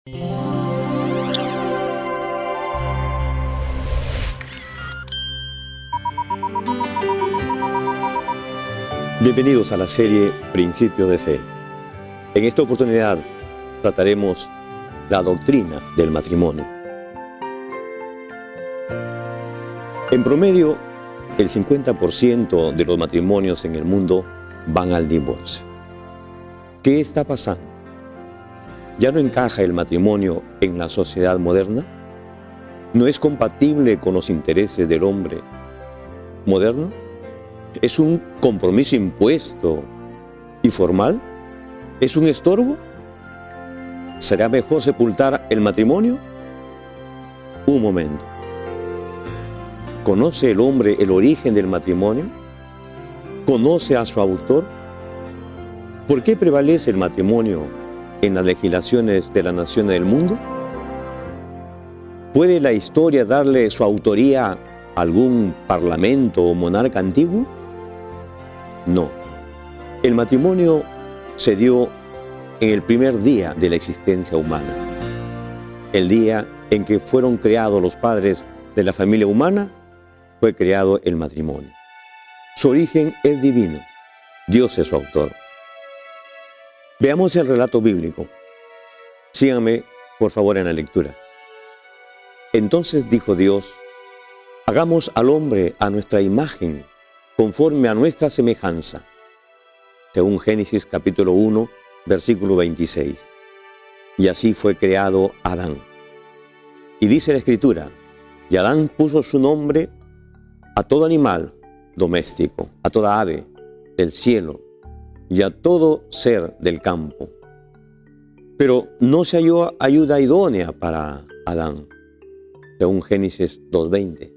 Bienvenidos a la serie Principios de Fe. En esta oportunidad trataremos la doctrina del matrimonio. En promedio, el 50% de los matrimonios en el mundo van al divorcio. ¿Qué está pasando? ¿Ya no encaja el matrimonio en la sociedad moderna? ¿No es compatible con los intereses del hombre moderno? ¿Es un compromiso impuesto y formal? ¿Es un estorbo? ¿Será mejor sepultar el matrimonio? Un momento. ¿Conoce el hombre el origen del matrimonio? ¿Conoce a su autor? ¿Por qué prevalece el matrimonio en las legislaciones de las naciones del mundo? ¿Puede la historia darle su autoría a algún parlamento o monarca antiguo? No. El matrimonio se dio en el primer día de la existencia humana. El día en que fueron creados los padres de la familia humana, fue creado el matrimonio. Su origen es divino. Dios es su autor. Veamos el relato bíblico. Síganme, por favor, en la lectura. Entonces dijo Dios: hagamos al hombre a nuestra imagen, conforme a nuestra semejanza. Según Génesis capítulo 1, versículo 26. Y así fue creado Adán. Y dice la Escritura: y Adán puso su nombre a todo animal doméstico, a toda ave del cielo y a todo ser del campo. Pero no se halló ayuda idónea para Adán. Según Génesis 2:20.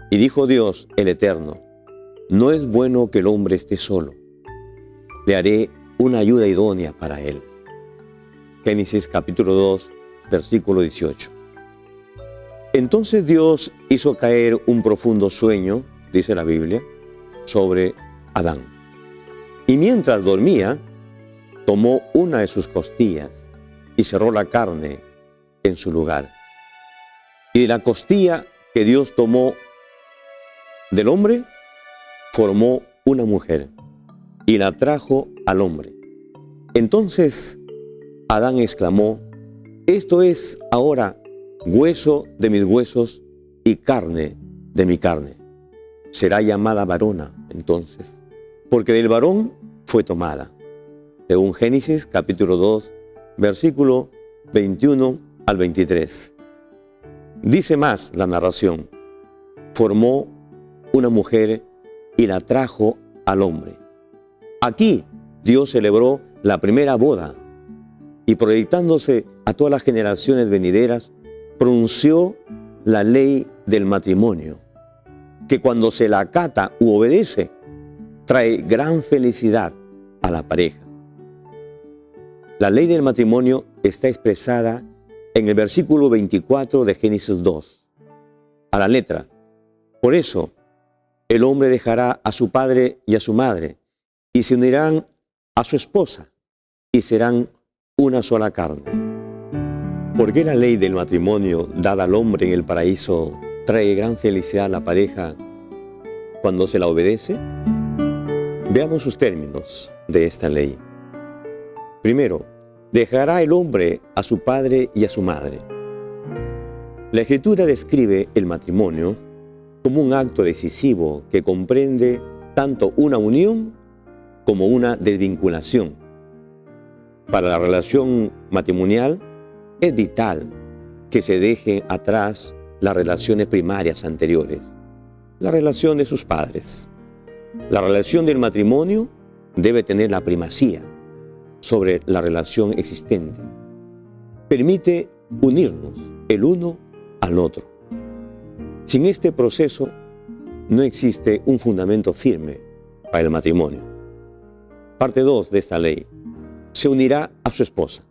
Y dijo Dios el Eterno: no es bueno que el hombre esté solo. Le haré una ayuda idónea para él. Génesis capítulo 2, versículo 18. Entonces Dios hizo caer un profundo sueño, dice la Biblia, sobre Adán. Y mientras dormía, tomó una de sus costillas y cerró la carne en su lugar. Y de la costilla que Dios tomó del hombre, formó una mujer y la trajo al hombre. Entonces Adán exclamó: esto es ahora hueso de mis huesos y carne de mi carne. Será llamada varona entonces, porque del varón fue tomada. Según Génesis capítulo 2, versículo 21 al 23. Dice más la narración: formó una mujer y la trajo al hombre. Aquí Dios celebró la primera boda y, proyectándose a todas las generaciones venideras, pronunció la ley del matrimonio, que cuando se la acata u obedece, trae gran felicidad a la pareja. La ley del matrimonio está expresada en el versículo 24 de Génesis 2, a la letra. Por eso, el hombre dejará a su padre y a su madre, y se unirán a su esposa, y serán una sola carne. ¿Por qué la ley del matrimonio dada al hombre en el paraíso trae gran felicidad a la pareja cuando se la obedece? Veamos sus términos de esta ley. Primero, dejará el hombre a su padre y a su madre. La Escritura describe el matrimonio como un acto decisivo que comprende tanto una unión como una desvinculación. Para la relación matrimonial es vital que se dejen atrás las relaciones primarias anteriores, la relación de sus padres. La relación del matrimonio debe tener la primacía sobre la relación existente. Permite unirnos el uno al otro. Sin este proceso, no existe un fundamento firme para el matrimonio. Parte 2 de esta ley. Se unirá a su esposa.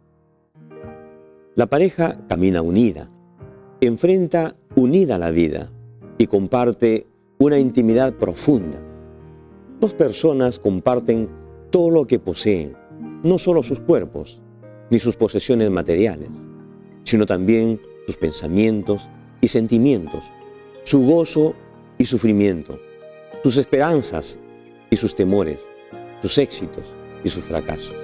La pareja camina unida, enfrenta unida la vida y comparte una intimidad profunda. Dos personas comparten todo lo que poseen, no solo sus cuerpos, ni sus posesiones materiales, sino también sus pensamientos y sentimientos, su gozo y sufrimiento, sus esperanzas y sus temores, sus éxitos y sus fracasos.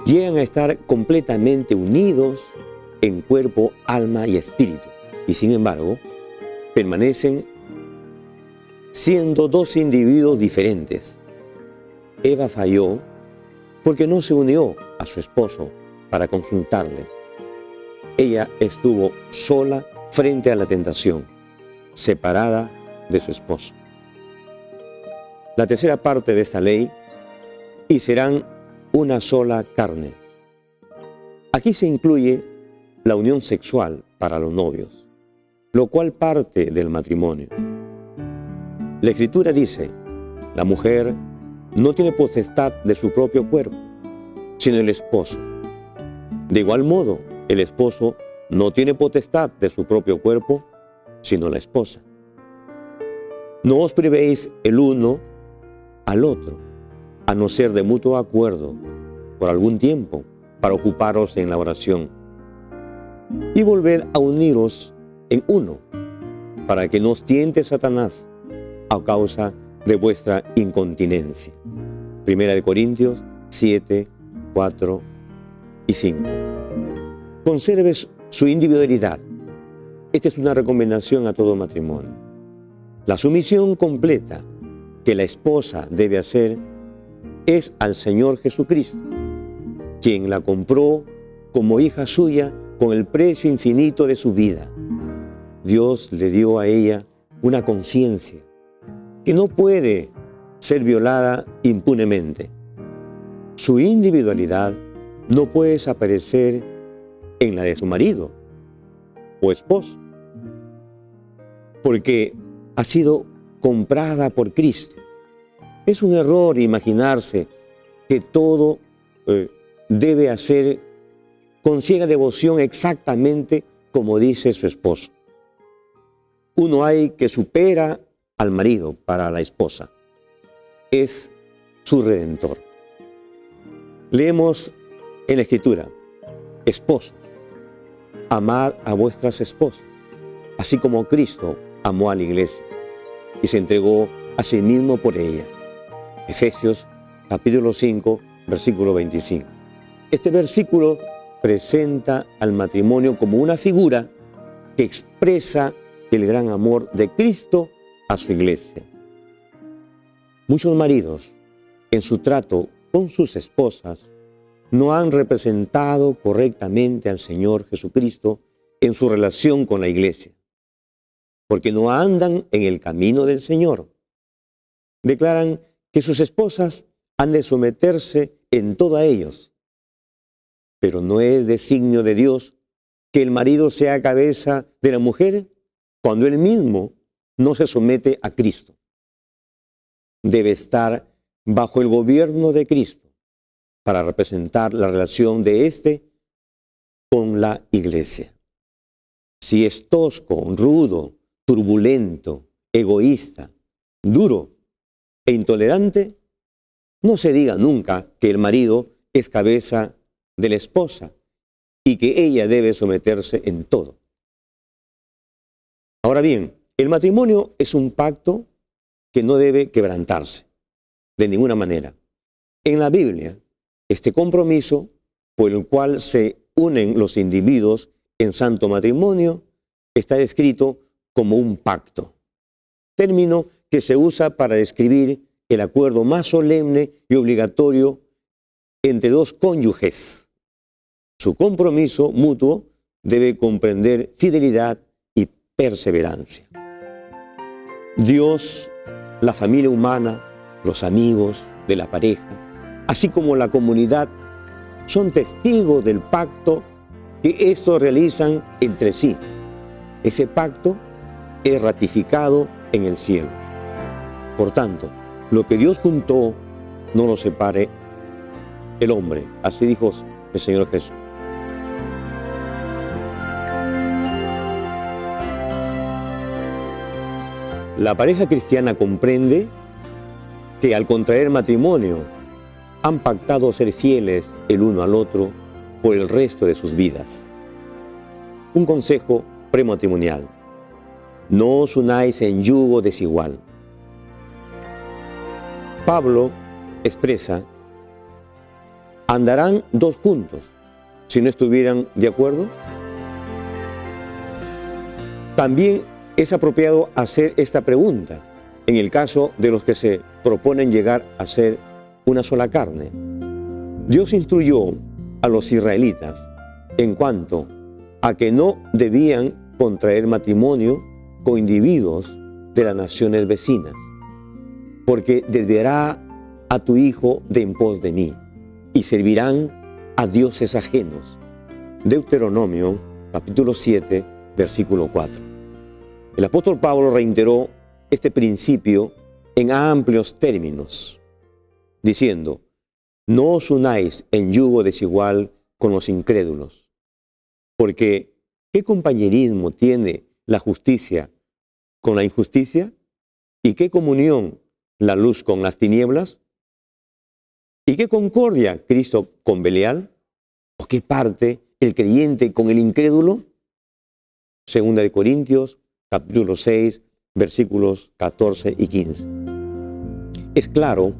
Llegan a estar completamente unidos en cuerpo, alma y espíritu, y sin embargo, permanecen siendo dos individuos diferentes. Eva falló porque no se unió a su esposo para consultarle. Ella estuvo sola frente a la tentación, separada de su esposo. La tercera parte de esta ley: y serán una sola carne. Aquí se incluye la unión sexual para los novios, lo cual parte del matrimonio. La Escritura dice: la mujer no tiene potestad de su propio cuerpo, sino el esposo. De igual modo, el esposo no tiene potestad de su propio cuerpo, sino la esposa. No os privéis el uno al otro, a no ser de mutuo acuerdo, por algún tiempo, para ocuparos en la oración. Y volved a uniros en uno, para que no os tiente Satanás a causa de vuestra incontinencia. Primera de Corintios 7, 4 y 5. Conserve su individualidad. Esta es una recomendación a todo matrimonio. La sumisión completa que la esposa debe hacer es al Señor Jesucristo, quien la compró como hija suya con el precio infinito de su vida. Dios le dio a ella una conciencia que no puede ser violada impunemente. Su individualidad no puede desaparecer en la de su marido o esposo, porque ha sido comprada por Cristo. Es un error imaginarse que todo debe hacer con ciega devoción exactamente como dice su esposo. Uno hay que supera al marido para la esposa. Es su redentor. Leemos en la Escritura: esposos, amad a vuestras esposas, así como Cristo amó a la iglesia y se entregó a sí mismo por ella. Efesios capítulo 5, versículo 25. Este versículo presenta al matrimonio como una figura que expresa el gran amor de Cristo a su iglesia. Muchos maridos, en su trato con sus esposas, no han representado correctamente al Señor Jesucristo en su relación con la iglesia, porque no andan en el camino del Señor. Declaran que sus esposas han de someterse en todo a ellos, pero no es designio de Dios que el marido sea cabeza de la mujer cuando él mismo no se somete a Cristo. Debe estar bajo el gobierno de Cristo para representar la relación de éste con la iglesia. Si es tosco, rudo, turbulento, egoísta, duro e intolerante, no se diga nunca que el marido es cabeza de la esposa y que ella debe someterse en todo. Ahora bien, el matrimonio es un pacto que no debe quebrantarse de ninguna manera. En la Biblia, este compromiso por el cual se unen los individuos en santo matrimonio está descrito como un pacto, término que se usa para describir el acuerdo más solemne y obligatorio entre dos cónyuges. Su compromiso mutuo debe comprender fidelidad y perseverancia. Dios, la familia humana, los amigos de la pareja, así como la comunidad, son testigos del pacto que estos realizan entre sí. Ese pacto es ratificado en el cielo. Por tanto, lo que Dios juntó, no lo separe el hombre. Así dijo el Señor Jesús. La pareja cristiana comprende que al contraer matrimonio han pactado ser fieles el uno al otro por el resto de sus vidas. un consejo prematrimonial. No os unáis en yugo desigual. Pablo expresa: ¿andarán dos juntos si no estuvieran de acuerdo? También es apropiado hacer esta pregunta en el caso de los que se proponen llegar a ser una sola carne. Dios instruyó a los israelitas en cuanto a que no debían contraer matrimonio con individuos de las naciones vecinas, porque desviará a tu hijo de en pos de mí, y servirán a dioses ajenos. Deuteronomio capítulo 7, versículo 4. El apóstol Pablo reiteró este principio en amplios términos, diciendo: no os unáis en yugo desigual con los incrédulos, porque ¿qué compañerismo tiene la justicia con la injusticia? ¿Y qué comunión la luz con las tinieblas? ¿Y qué concordia Cristo con Belial? ¿O qué parte el creyente con el incrédulo? Segunda de Corintios, capítulo 6, versículos 14 y 15. Es claro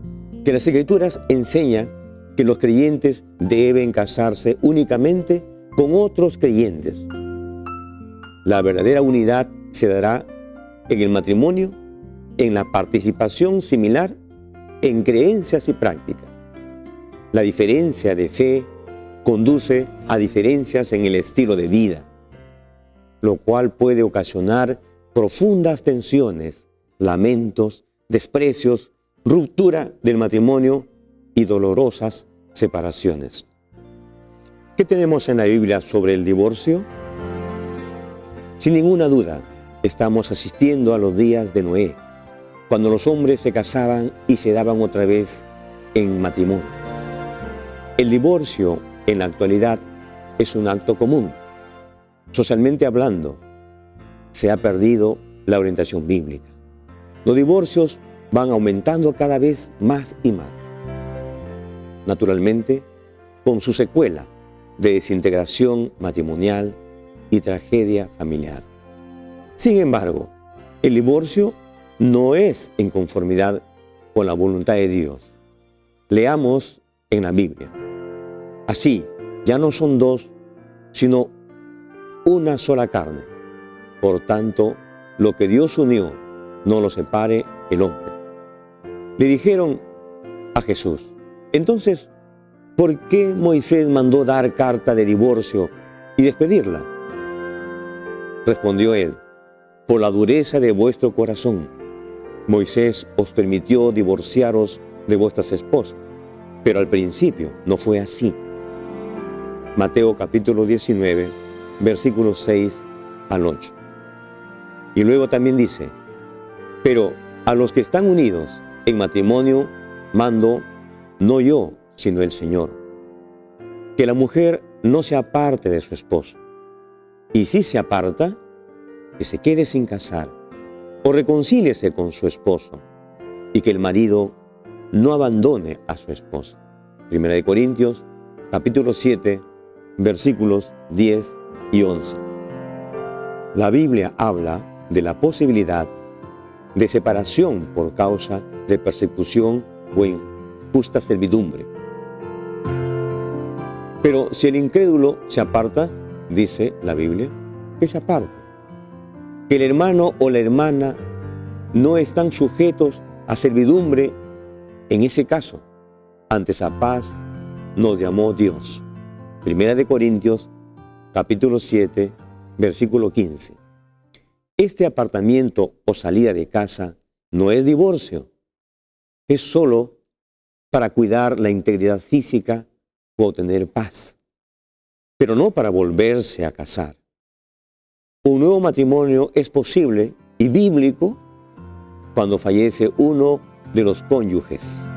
que las Escrituras enseñan que los creyentes deben casarse únicamente con otros creyentes. La verdadera unidad se dará en el matrimonio, en la participación similar, en creencias y prácticas. La diferencia de fe conduce a diferencias en el estilo de vida, lo cual puede ocasionar profundas tensiones, lamentos, desprecios, ruptura del matrimonio y dolorosas separaciones. ¿Qué tenemos en la Biblia sobre el divorcio? Sin ninguna duda, estamos asistiendo a los días de Noé, cuando los hombres se casaban y se daban otra vez en matrimonio. El divorcio en la actualidad es un acto común. Socialmente hablando, se ha perdido la orientación bíblica. Los divorcios van aumentando cada vez más y más. Naturalmente, con su secuela de desintegración matrimonial y tragedia familiar. Sin embargo, el divorcio no es en conformidad con la voluntad de Dios. Leamos en la Biblia: así, ya no son dos, sino una sola carne. Por tanto, lo que Dios unió, no lo separe el hombre. Le dijeron a Jesús: entonces, ¿por qué Moisés mandó dar carta de divorcio y despedirla? Respondió él: por la dureza de vuestro corazón. Moisés os permitió divorciaros de vuestras esposas, pero al principio no fue así. Mateo capítulo 19, versículos 6 al 8. Y luego también dice: pero a los que están unidos en matrimonio mando, no yo, sino el Señor, que la mujer no se aparte de su esposo, y si se aparta, que se quede sin casar, o reconcíliese con su esposo, y que el marido no abandone a su esposa. Primera de Corintios, capítulo 7, versículos 10 y 11. La Biblia habla de la posibilidad de separación por causa de persecución o injusta servidumbre. Pero si el incrédulo se aparta, dice la Biblia, que se aparte. Que el hermano o la hermana no están sujetos a servidumbre, en ese caso, antes a paz nos llamó Dios. Primera de Corintios, capítulo 7, versículo 15. Este apartamiento o salida de casa no es divorcio, es solo para cuidar la integridad física o obtener paz, pero no para volverse a casar. Un nuevo matrimonio es posible y bíblico cuando fallece uno de los cónyuges.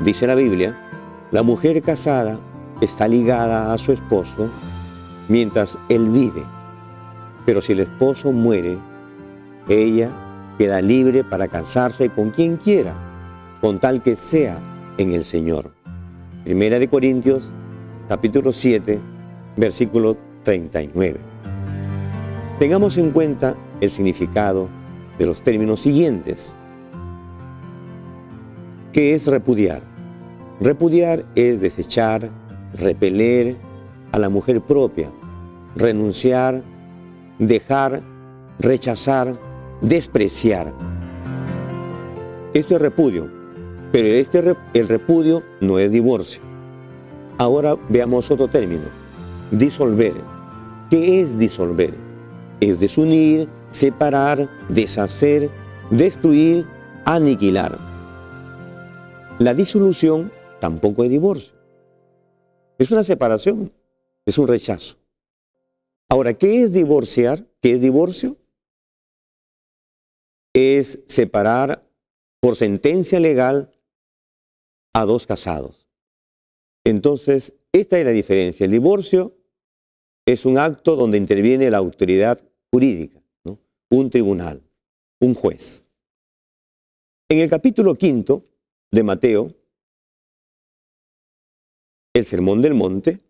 Dice la Biblia: la mujer casada está ligada a su esposo mientras él vive, pero si el esposo muere, ella queda libre para casarse con quien quiera, con tal que sea en el Señor. Primera de Corintios, capítulo 7, versículo 39. Tengamos en cuenta el significado de los términos siguientes. ¿Qué es repudiar? Repudiar es desechar, repeler a la mujer propia, renunciar, dejar, rechazar, despreciar. Esto es repudio, pero el repudio no es divorcio. Ahora veamos otro término, disolver. ¿Qué es disolver? Es desunir, separar, deshacer, destruir, aniquilar. La disolución tampoco es divorcio. Es una separación, es un rechazo. Ahora, ¿qué es divorciar? ¿Qué es divorcio? Es separar por sentencia legal a dos casados. Entonces, esta es la diferencia. El divorcio es un acto donde interviene la autoridad jurídica, ¿no? Un tribunal, un juez. En el capítulo 5 de Mateo, el Sermón del Monte,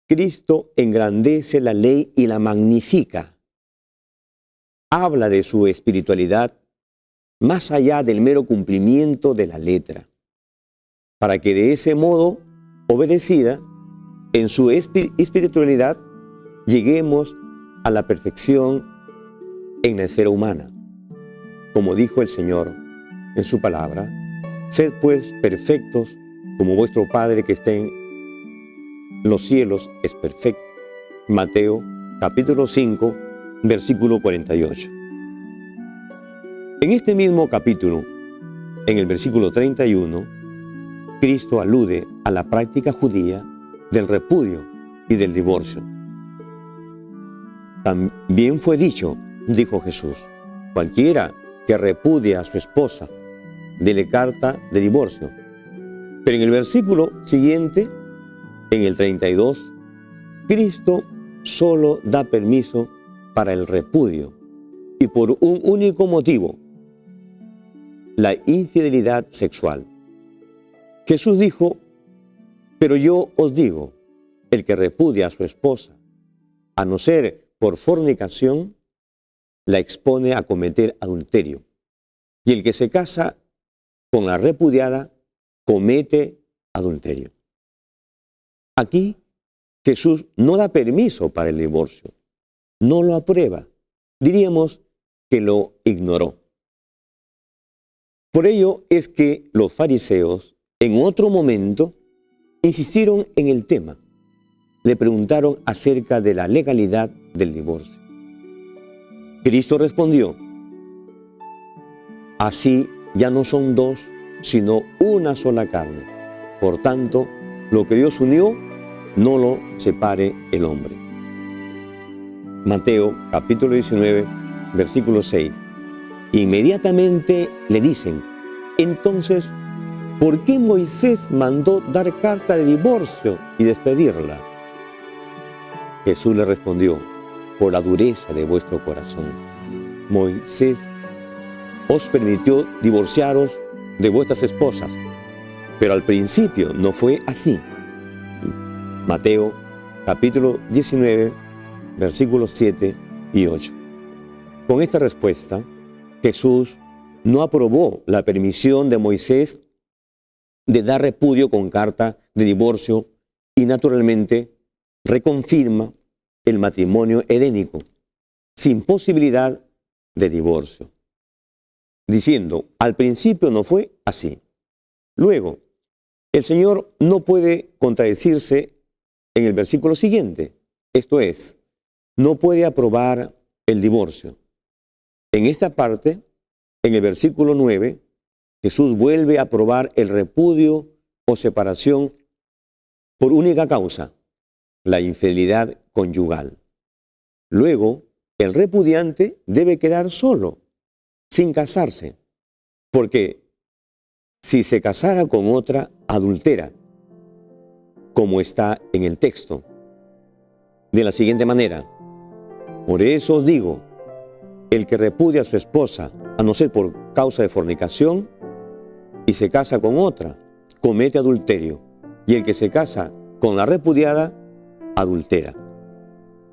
Cristo engrandece la ley y la magnifica. Habla de su espiritualidad más allá del mero cumplimiento de la letra, para que de ese modo, obedecida, en su espiritualidad, lleguemos a la perfección en la esfera humana. Como dijo el Señor en su palabra, sed pues perfectos como vuestro Padre que está en los cielos es perfecto. Mateo capítulo 5, versículo 48. En este mismo capítulo, en el versículo 31, Cristo alude a la práctica judía del repudio y del divorcio. También fue dicho, dijo Jesús, cualquiera que repudia a su esposa, dele carta de divorcio. Pero en el versículo siguiente, en el 32, Cristo solo da permiso para el repudio y por un único motivo, la infidelidad sexual. Jesús dijo, pero yo os digo, el que repudia a su esposa, a no ser por fornicación, la expone a cometer adulterio. Y el que se casa con la repudiada, comete adulterio. Aquí Jesús no da permiso para el divorcio, no lo aprueba, diríamos que lo ignoró. Por ello es que los fariseos, en otro momento, insistieron en el tema. Le preguntaron acerca de la legalidad del divorcio. Cristo respondió, así ya no son dos, sino una sola carne. Por tanto, lo que Dios unió, no lo separe el hombre. Mateo capítulo 19, versículo 6. Inmediatamente le dicen, entonces, ¿por qué Moisés mandó dar carta de divorcio y despedirla? Jesús le respondió, por la dureza de vuestro corazón. Moisés os permitió divorciaros de vuestras esposas, pero al principio no fue así. Mateo capítulo 19, versículos 7 y 8. Con esta respuesta, Jesús no aprobó la permisión de Moisés de dar repudio con carta de divorcio y naturalmente reconfirma el matrimonio edénico sin posibilidad de divorcio, diciendo, al principio no fue así. Luego, el Señor no puede contradecirse en el versículo siguiente, esto es, no puede aprobar el divorcio. En esta parte, en el versículo 9, Jesús vuelve a aprobar el repudio o separación por única causa, la infidelidad conyugal. Luego, el repudiante debe quedar solo, sin casarse, porque si se casara con otra, adultera, como está en el texto, de la siguiente manera, por eso os digo, el que repudia a su esposa, a no ser por causa de fornicación, y se casa con otra, comete adulterio, y el que se casa con la repudiada, adultera.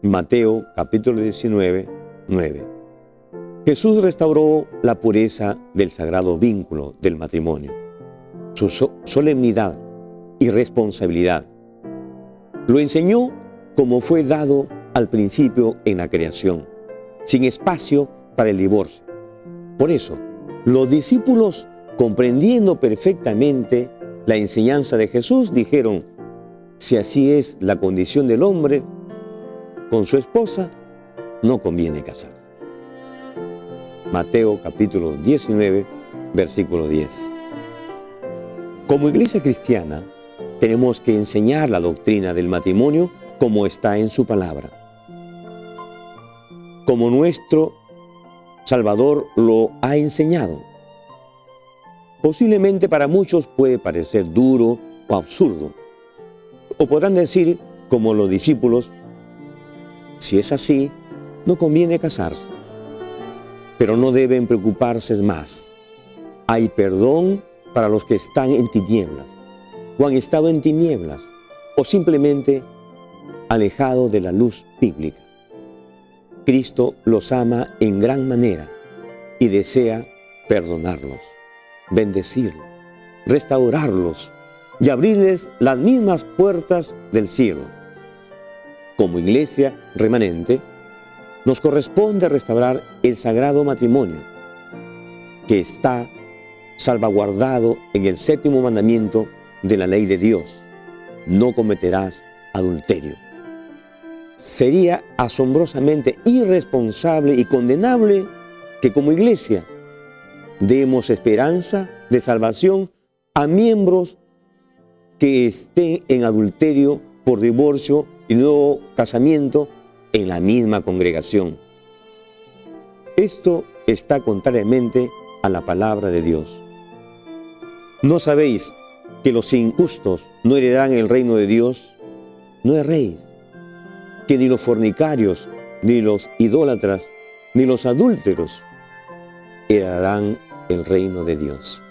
Mateo capítulo 19, 9. Jesús restauró la pureza del sagrado vínculo del matrimonio, su solemnidad y responsabilidad. Lo enseñó como fue dado al principio en la creación, sin espacio para el divorcio. Por eso, los discípulos, comprendiendo perfectamente la enseñanza de Jesús, dijeron: si así es la condición del hombre con su esposa, no conviene casarse. Mateo capítulo 19, versículo 10. Como iglesia cristiana, tenemos que enseñar la doctrina del matrimonio como está en su palabra. Como nuestro Salvador lo ha enseñado. Posiblemente para muchos puede parecer duro o absurdo. O podrán decir, como los discípulos: si es así, no conviene casarse. Pero no deben preocuparse más. Hay perdón para los que están en tinieblas, o han estado en tinieblas, o simplemente alejados de la luz bíblica. Cristo los ama en gran manera y desea perdonarlos, bendecirlos, restaurarlos y abrirles las mismas puertas del cielo. Como iglesia remanente, nos corresponde restaurar el sagrado matrimonio, que está salvaguardado en el 7º mandamiento de la ley de Dios: no cometerás adulterio. Sería asombrosamente irresponsable y condenable que como iglesia demos esperanza de salvación a miembros que estén en adulterio por divorcio y nuevo casamiento en la misma congregación. Esto está contrariamente a la palabra de Dios. ¿No sabéis que los injustos no heredarán el reino de Dios? No erréis, que ni los fornicarios, ni los idólatras, ni los adúlteros heredarán el reino de Dios.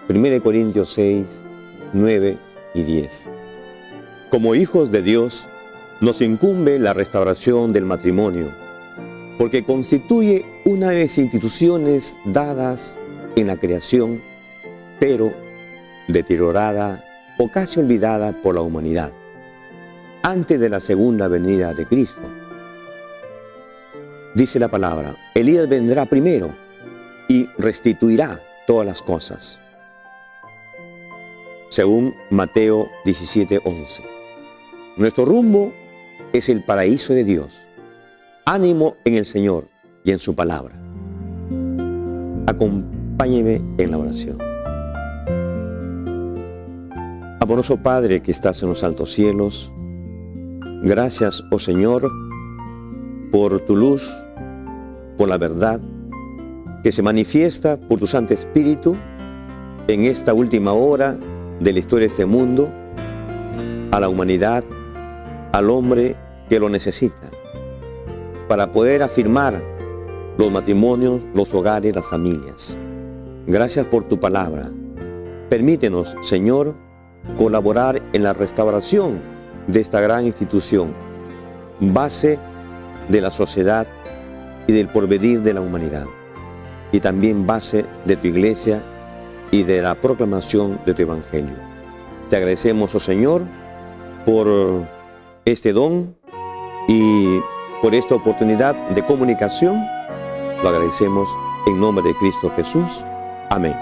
1 Corintios 6, 9 y 10. Como hijos de Dios, nos incumbe la restauración del matrimonio, porque constituye una de las instituciones dadas en la creación, pero deteriorada o casi olvidada por la humanidad, antes de la segunda venida de Cristo. Dice la palabra: Elías vendrá primero y restituirá todas las cosas, según Mateo 17:11. Nuestro rumbo es el paraíso de Dios. Ánimo en el Señor y en su palabra. Acompáñeme en la oración. Amoroso Padre que estás en los altos cielos, gracias, oh Señor, por tu luz, por la verdad que se manifiesta por tu Santo Espíritu en esta última hora de la historia de este mundo, a la humanidad, al hombre que lo necesita, para poder afirmar los matrimonios, los hogares, las familias. Gracias por tu palabra. Permítenos, Señor, colaborar en la restauración de esta gran institución, base de la sociedad y del porvenir de la humanidad, y también base de tu iglesia y de la proclamación de tu evangelio. Te agradecemos, oh Señor, por este don y por esta oportunidad de comunicación. Lo agradecemos en nombre de Cristo Jesús. Amén.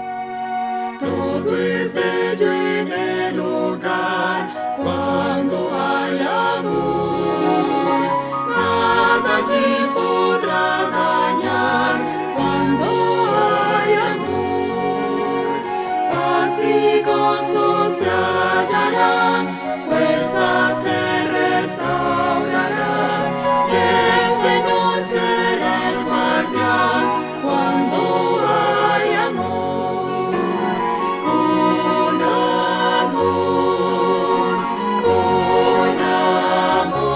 Todo es bello en el hogar cuando hay amor. Nada allí podrá dañar cuando hay amor. Paz y gozo se hallarán, fuerza se restaurará. El Señor será el guardián cuando hay amor. Con amor,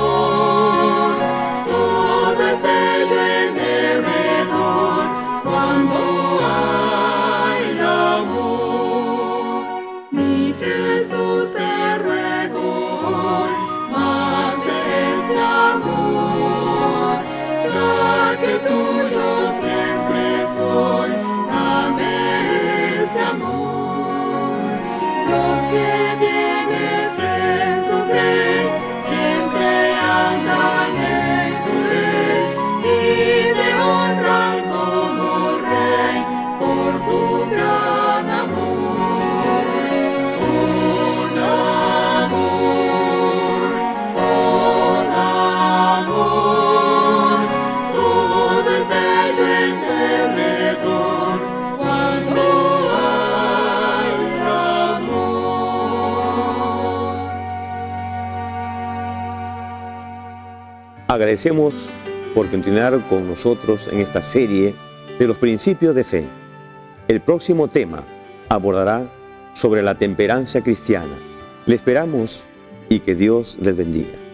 todo es bello en derredor cuando hay amor. Mi Jesús, te ruego hoy más de ese amor. ya que tuyo siempre soy, dame ese amor. Los que tienes en tu grey siempre andan en tu ley y te honran como rey por tu gran amor. Con amor, todo es bello en derredor cuando hay amor. Agradecemos por continuar con nosotros en esta serie de los principios de fe. El próximo tema abordará sobre la temperancia cristiana. Le esperamos y que Dios les bendiga.